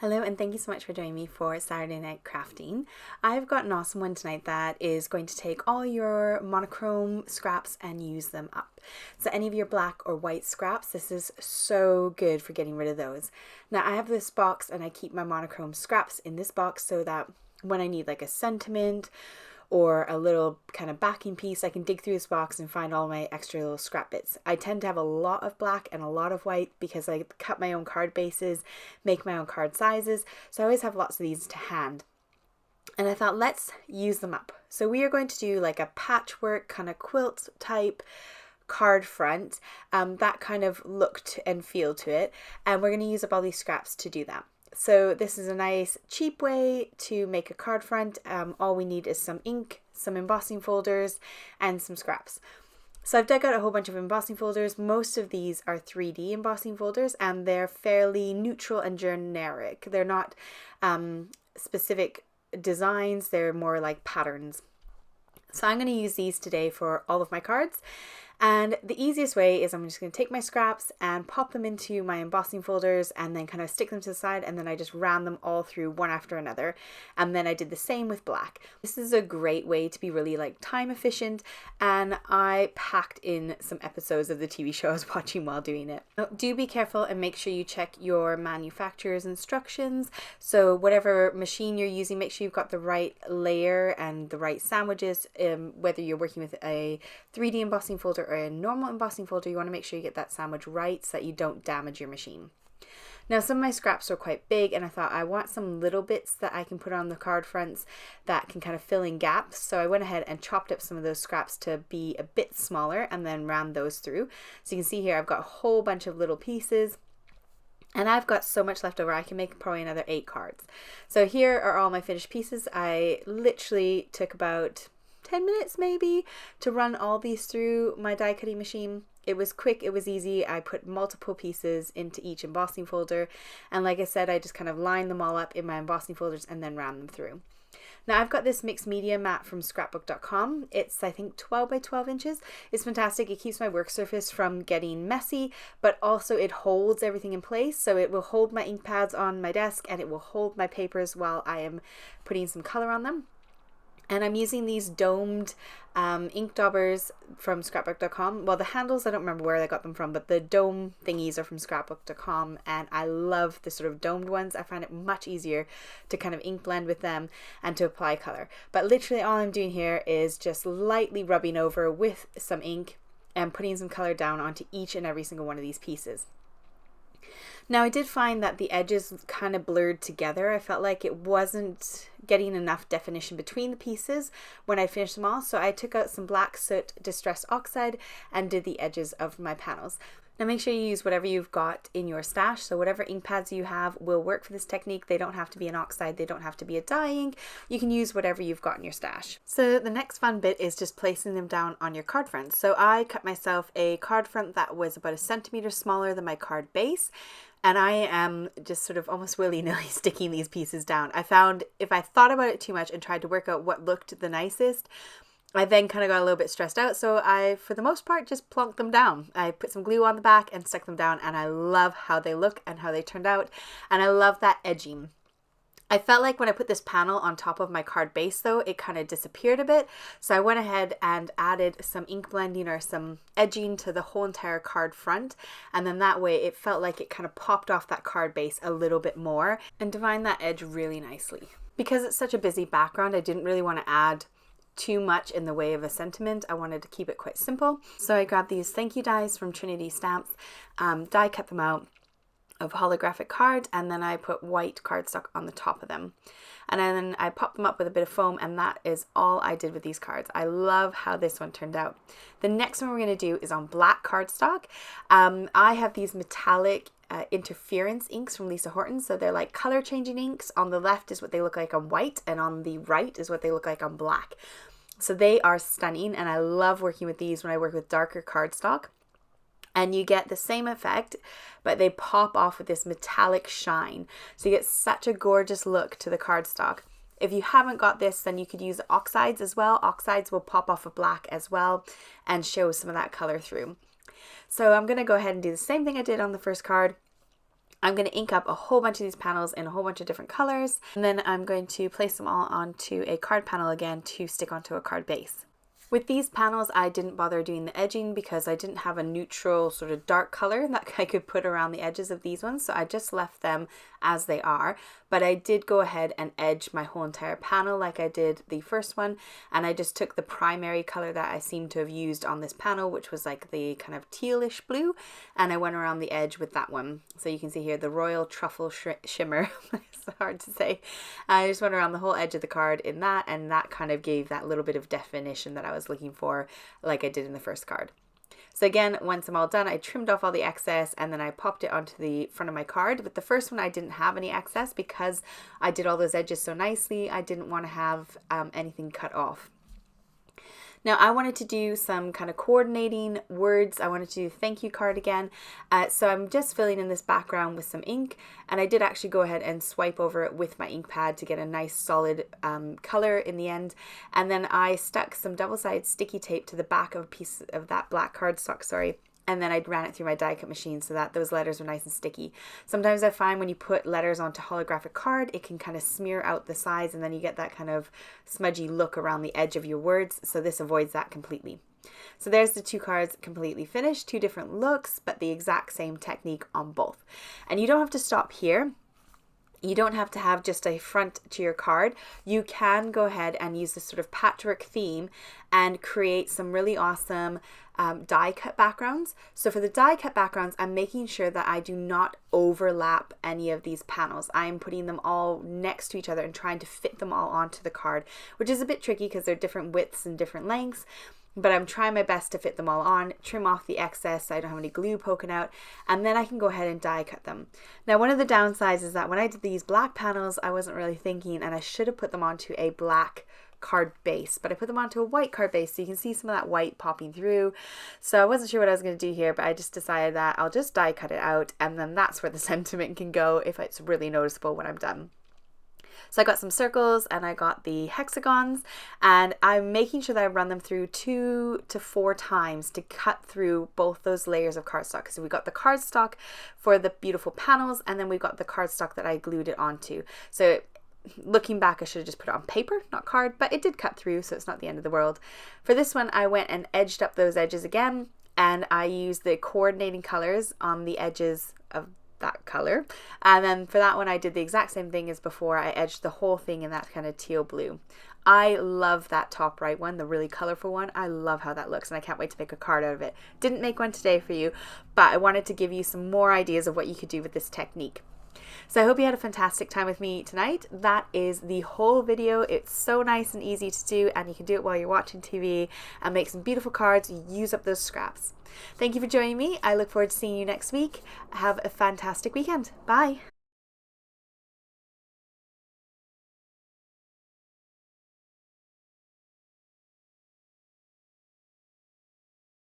Hello and thank you so much for joining me for Saturday Night Crafting. I've got an awesome one tonight that is going to take all your monochrome scraps and use them up. So any of your black or white scraps, this is so good for getting rid of those. Now I have this box and I keep my monochrome scraps in this box so that when I need like a sentiment or a little kind of backing piece, I can dig through this box and find all my extra little scrap bits. I tend to have a lot of black and a lot of white because I cut my own card bases, make my own card sizes, so I always have lots of these to hand. And I thought, let's use them up. So we are going to do like a patchwork kind of quilt type card front, that kind of look and feel to it, and we're going to use up all these scraps to do that. So this is a nice cheap way to make a card front. All we need is some ink, some embossing folders, and some scraps. So I've dug out a whole bunch of embossing folders. Most of these are 3D embossing folders and they're fairly neutral and generic. They're not specific designs, they're more like patterns. So I'm going to use these today for all of my cards. And the easiest way is I'm just going to take my scraps and pop them into my embossing folders and then kind of stick them to the side, and then I just ran them all through one after another. And then I did the same with black. This is a great way to be really like time efficient, and I packed in some episodes of the TV show I was watching while doing it. Now, do be careful and make sure you check your manufacturer's instructions. So whatever machine you're using, make sure you've got the right layer and the right sandwiches. Whether you're working with a 3D embossing folder or a normal embossing folder, you want to make sure you get that sandwich right so that you don't damage your machine. Now some of my scraps are quite big and I thought I want some little bits that I can put on the card fronts that can kind of fill in gaps. So I went ahead and chopped up some of those scraps to be a bit smaller and then ran those through. So you can see here I've got a whole bunch of little pieces. And I've got so much left over, I can make probably another 8 cards. So here are all my finished pieces. I literally took about 10 minutes maybe to run all these through my die cutting machine. It was quick, it was easy. I put multiple pieces into each embossing folder, and like I said, I just kind of lined them all up in my embossing folders and then ran them through. Now I've got this mixed media mat from scrapbook.com. It's I think 12 by 12 inches. It's fantastic. It keeps my work surface from getting messy, but also it holds everything in place. So it will hold my ink pads on my desk and it will hold my papers while I am putting some color on them. And I'm using these domed ink daubers from scrapbook.com. Well, the handles, I don't remember where I got them from, but the dome thingies are from scrapbook.com. And I love the sort of domed ones. I find it much easier to kind of ink blend with them and to apply color. But literally all I'm doing here is just lightly rubbing over with some ink and putting some color down onto each and every single one of these pieces. Now I did find that the edges kind of blurred together. I felt like it wasn't getting enough definition between the pieces when I finished them all, so I took out some black soot distress oxide and did the edges of my panels. Now make sure you use whatever you've got in your stash, so whatever ink pads you have will work for this technique. They don't have to be an oxide, they don't have to be a dye ink. You can use whatever you've got in your stash. So the next fun bit is just placing them down on your card fronts. So I cut myself a card front that was about 1 centimeter smaller than my card base. And I am just sort of almost willy-nilly sticking these pieces down. I found if I thought about it too much and tried to work out what looked the nicest, I then kind of got a little bit stressed out. So I, for the most part, just plonked them down. I put some glue on the back and stuck them down. And I love how they look and how they turned out. And I love that edging. I felt like when I put this panel on top of my card base though, it kind of disappeared a bit. So I went ahead and added some ink blending or some edging to the whole entire card front. And then that way it felt like it kind of popped off that card base a little bit more and defined that edge really nicely. Because it's such a busy background, I didn't really want to add too much in the way of a sentiment. I wanted to keep it quite simple. So I grabbed these thank you dies from Trinity Stamps, die cut them out of holographic cards, and then I put white cardstock on the top of them. And then I popped them up with a bit of foam, and that is all I did with these cards. I love how this one turned out. The next one we're going to do is on black cardstock. I have these metallic interference inks from Lisa Horton. So they're like color changing inks. On the left is what they look like on white, and on the right is what they look like on black. So they are stunning, and I love working with these when I work with darker cardstock. And you get the same effect, but they pop off with this metallic shine. So you get such a gorgeous look to the cardstock. If you haven't got this, then you could use oxides as well. Oxides will pop off of black as well and show some of that color through. So I'm going to go ahead and do the same thing I did on the first card. I'm going to ink up a whole bunch of these panels in a whole bunch of different colors, and then I'm going to place them all onto a card panel again to stick onto a card base. With these panels, I didn't bother doing the edging because I didn't have a neutral sort of dark color that I could put around the edges of these ones, so I just left them as they are. But I did go ahead and edge my whole entire panel like I did the first one, and I just took the primary color that I seem to have used on this panel, which was like the kind of tealish blue, and I went around the edge with that one. So you can see here the Royal Truffle Shimmer. It's hard to say. I just went around the whole edge of the card in that, and that kind of gave that little bit of definition that I was looking for, like I did in the first card. So again, once I'm all done, I trimmed off all the excess and then I popped it onto the front of my card. But the first one, I didn't have any excess because I did all those edges so nicely. I didn't want to have anything cut off. Now I wanted to do some kind of coordinating words. I wanted to do a thank you card again. So I'm just filling in this background with some ink, and I did actually go ahead and swipe over it with my ink pad to get a nice solid color in the end. And then I stuck some double-sided sticky tape to the back of a piece of that black cardstock, and then I ran it through my die cut machine so that those letters were nice and sticky. Sometimes I find when you put letters onto holographic card, it can kind of smear out the sides and then you get that kind of smudgy look around the edge of your words. So this avoids that completely. So there's the two cards completely finished, two different looks, but the exact same technique on both. And you don't have to stop here. You don't have to have just a front to your card. You can go ahead and use this sort of patchwork theme and create some really awesome die cut backgrounds. So for the die cut backgrounds, I'm making sure that I do not overlap any of these panels. I'm putting them all next to each other and trying to fit them all onto the card, which is a bit tricky because they're different widths and different lengths. But I'm trying my best to fit them all on, trim off the excess so I don't have any glue poking out, and then I can go ahead and die cut them. Now, one of the downsides is that when I did these black panels, I wasn't really thinking, and I should have put them onto a black card base, but I put them onto a white card base so you can see some of that white popping through. So I wasn't sure what I was going to do here, but I just decided that I'll just die cut it out, and then that's where the sentiment can go if it's really noticeable when I'm done. So I got some circles and I got the hexagons, and I'm making sure that I run them through 2 to 4 times to cut through both those layers of cardstock. So we got the cardstock for the beautiful panels, and then we got the cardstock that I glued it onto. So looking back, I should have just put it on paper, not card, but it did cut through, so it's not the end of the world. For this one, I went and edged up those edges again, and I used the coordinating colors on the edges of that color, and then for that one I did the exact same thing as before. I edged the whole thing in that kind of teal blue. I love that top right one, the really colorful one. I love how that looks, and I can't wait to make a card out of it. Didn't make one today for you, but I wanted to give you some more ideas of what you could do with this technique. So I hope you had a fantastic time with me tonight. That is the whole video. It's so nice and easy to do, and you can do it while you're watching TV and make some beautiful cards. Use up those scraps. Thank you for joining me. I look forward to seeing you next week. Have a fantastic weekend. Bye.